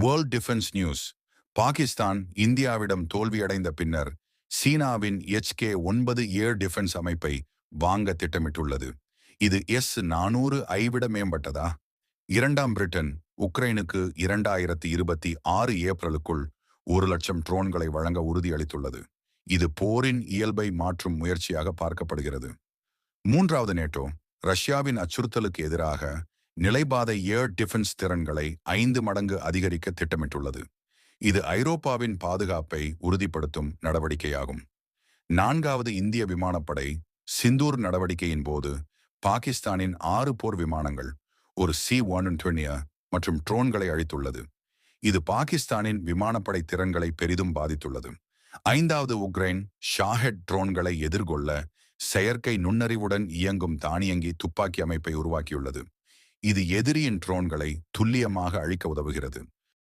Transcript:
World defence news. Pakistan இந்தியாவிடம் தோல்வியடைந்த பின்னர் சீனாவின் HK-9 ஏர் டிஃபென்ஸ் அமைப்பை வாங்க திட்டமிட்டுள்ளது. இது S-400 ஐ விட மேம்பட்டதா? இரண்டாம் பிரிட்டன் உக்ரைனுக்கு 2026 ஏப்ரலுக்குள் 1,00,000 ட்ரோன்களை வழங்க உறுதியளித்துள்ளது. இது போரின் இயல்பை மாற்றும் முயற்சியாக பார்க்கப்படுகிறது. மூன்றாவது நேட்டோ ரஷ்யாவின் அச்சுறுத்தலுக்கு எதிராக நிலைபாதை ஏர் டிஃபென்ஸ் திறன்களை 5 மடங்கு அதிகரிக்க திட்டமிட்டுள்ளது. இது ஐரோப்பாவின் பாதுகாப்பை உறுதிப்படுத்தும் நடவடிக்கையாகும். நான்காவது இந்திய விமானப்படை சிந்தூர் நடவடிக்கையின் போது பாகிஸ்தானின் 6 போர் விமானங்கள், ஒரு C-120 மற்றும் ட்ரோன்களை அழித்துள்ளது. இது பாகிஸ்தானின் விமானப்படை திறன்களை பெரிதும் பாதித்துள்ளது. ஐந்தாவது உக்ரைன் ஷாஹெட் ட்ரோன்களை எதிர்கொள்ள செயற்கை நுண்ணறிவுடன் இயங்கும் தானியங்கி துப்பாக்கி அமைப்பை உருவாக்கியுள்ளது. இது எதிரியின் ட்ரோன்களை துல்லியமாக அழிக்க உதவுகிறது.